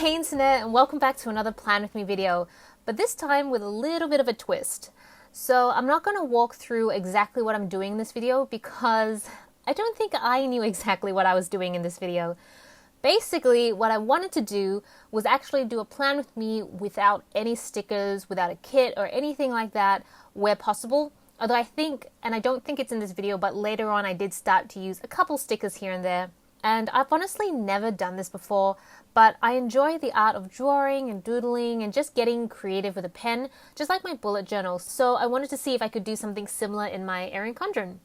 Hey internet, and welcome back to another Plan With Me video, but this time with a little bit of a twist. So I'm not going to walk through exactly what I'm doing in this video because I don't think I knew exactly what I was doing in this video. Basically, what I wanted to do was actually do a plan with me without any stickers, without a kit or anything like that where possible. Although I think, and I don't think it's in this video, but later on I did start to use a couple stickers here and there. And I've honestly never done this before, but I enjoy the art of drawing and doodling and just getting creative with a pen, just like my bullet journal. So I wanted to see if I could do something similar in my Erin Condren.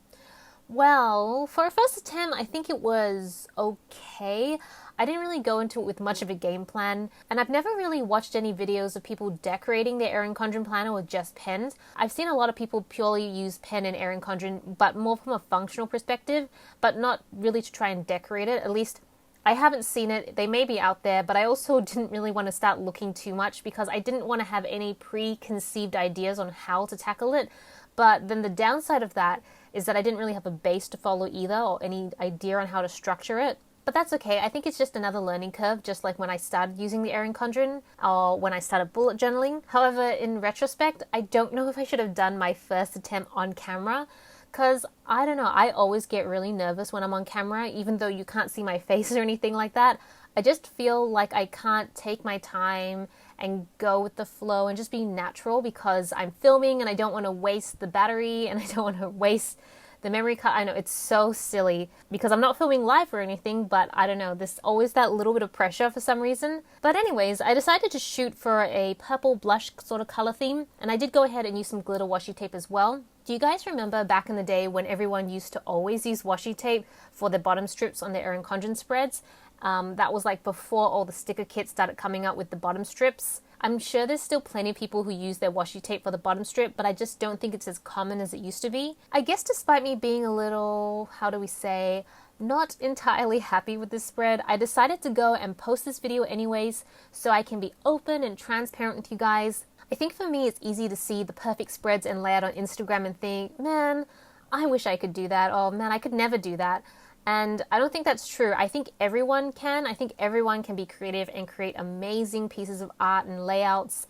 Well, for a first attempt, I think it was okay. I didn't really go into it with much of a game plan, and I've never really watched any videos of people decorating their Erin Condren planner with just pens. I've seen a lot of people purely use pen in Erin Condren, but more from a functional perspective, but not really to try and decorate it. At least I haven't seen it. They may be out there, but I also didn't really want to start looking too much because I didn't want to have any preconceived ideas on how to tackle it. But then the downside of that is that I didn't really have a base to follow either or any idea on how to structure it. But that's okay. I think it's just another learning curve, just like when I started using the Erin Condren or when I started bullet journaling. However, in retrospect, I don't know if I should have done my first attempt on camera because, I don't know, I always get really nervous when I'm on camera, even though you can't see my face or anything like that. I just feel like I can't take my time and go with the flow and just be natural because I'm filming and I don't want to waste the battery and I don't want to waste the memory card. I know it's so silly because I'm not filming live or anything, but I don't know, there's always that little bit of pressure for some reason. But anyways, I decided to shoot for a purple blush sort of color theme, and I did go ahead and use some glitter washi tape as well. Do you guys remember back in the day when everyone used to always use washi tape for the bottom strips on their Erin Condren spreads? That was like before all the sticker kits started coming out with the bottom strips. I'm sure there's still plenty of people who use their washi tape for the bottom strip, but I just don't think it's as common as it used to be. I guess despite me being a little, how do we say, not entirely happy with this spread, I decided to go and post this video anyways so I can be open and transparent with you guys. I think for me it's easy to see the perfect spreads and layout on Instagram and think, man, I wish I could do that, or man, I could never do that. And I don't think that's true. I think everyone can. I think everyone can be creative and create amazing pieces of art and layouts.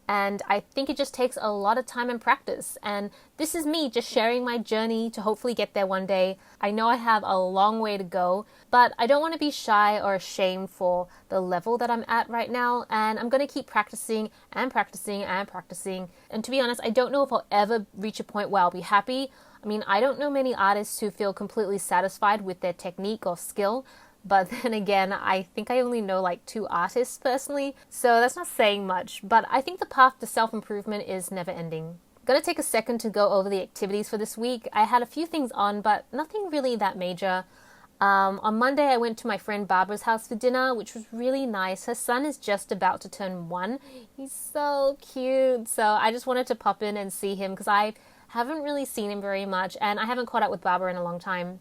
And I think it just takes a lot of time and practice. And this is me just sharing my journey to hopefully get there one day. I know I have a long way to go, but I don't want to be shy or ashamed for the level that I'm at right now. And I'm going to keep practicing and practicing and practicing. And to be honest, I don't know if I'll ever reach a point where I'll be happy. I mean, I don't know many artists who feel completely satisfied with their technique or skill, but then again, I think I only know like 2 artists personally, so that's not saying much, but I think the path to self-improvement is never ending. I'm gonna take a second to go over the activities for this week. I had a few things on, but nothing really that major. On Monday, I went to my friend Barbara's house for dinner, which was really nice. Her son is just about to turn 1. He's so cute, so I just wanted to pop in and see him because I haven't really seen him very much, and I haven't caught up with Barbara in a long time.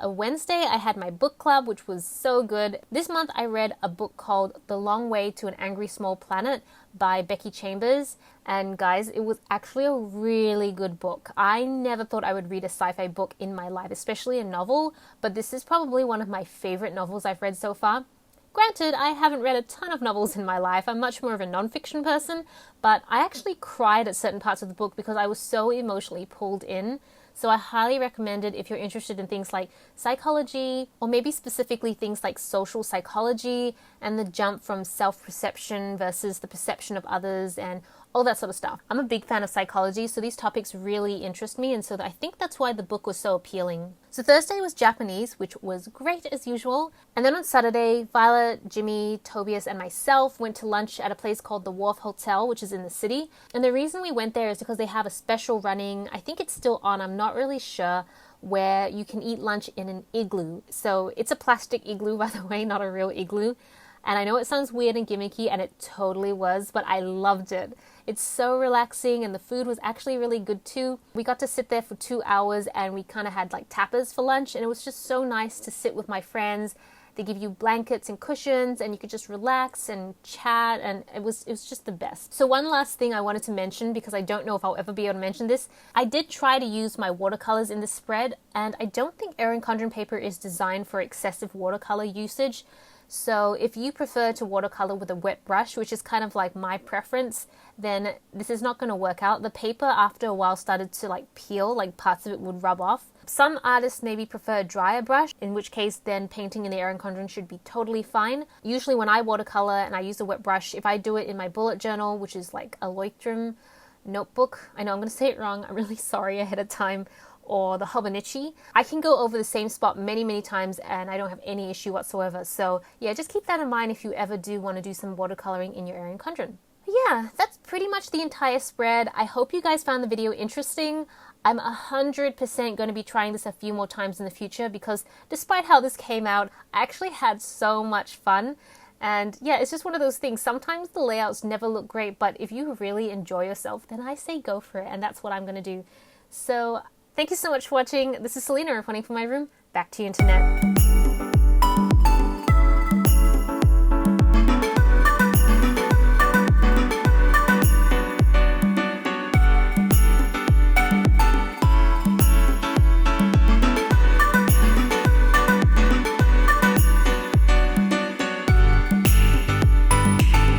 Wednesday, I had my book club, which was so good. This month, I read a book called The Long Way to an Angry Small Planet by Becky Chambers. And guys, it was actually a really good book. I never thought I would read a sci-fi book in my life, especially a novel, but this is probably one of my favorite novels I've read so far. Granted, I haven't read a ton of novels in my life. I'm much more of a non-fiction person, but I actually cried at certain parts of the book because I was so emotionally pulled in. So I highly recommend it if you're interested in things like psychology, or maybe specifically things like social psychology and the jump from self-perception versus the perception of others and all that sort of stuff. I'm a big fan of psychology, so these topics really interest me, and so I think that's why the book was so appealing. So Thursday was Japanese, which was great as usual. And then on Saturday, Violet, Jimmy, Tobias, and myself went to lunch at a place called the Wharf Hotel, which is in the city. And the reason we went there is because they have a special running, I think it's still on, I'm not really sure, where you can eat lunch in an igloo. So it's a plastic igloo, by the way, not a real igloo. And I know it sounds weird and gimmicky, and it totally was, but I loved it. It's so relaxing, and the food was actually really good too. We got to sit there for 2 hours, and we kind of had like tapas for lunch, and it was just so nice to sit with my friends. They give you blankets and cushions, and you could just relax and chat, and it was just the best. So one last thing I wanted to mention, because I don't know if I'll ever be able to mention this, I did try to use my watercolors in this spread, and I don't think Erin Condren paper is designed for excessive watercolor usage. So if you prefer to watercolor with a wet brush, which is kind of like my preference, then this is not going to work out. The paper after a while started to like peel, like parts of it would rub off. Some artists maybe prefer a drier brush, in which case then painting in the Erin Condren should be totally fine. Usually when I watercolor and I use a wet brush, if I do it in my bullet journal, which is like a Leuchtturm notebook, I know I'm going to say it wrong, I'm really sorry ahead of time, or the Hobonichi, I can go over the same spot many times and I don't have any issue whatsoever. So yeah, just keep that in mind if you ever do want to do some watercoloring in your Erin Condren. Yeah, that's pretty much the entire spread. I hope you guys found the video interesting. I'm 100% going to be trying this a few more times in the future because despite how this came out, I actually had so much fun. And yeah, it's just one of those things. Sometimes the layouts never look great, but if you really enjoy yourself, then I say go for it. And that's what I'm going to do. So thank you so much for watching. This is Celina reporting from my room. Back to you, internet.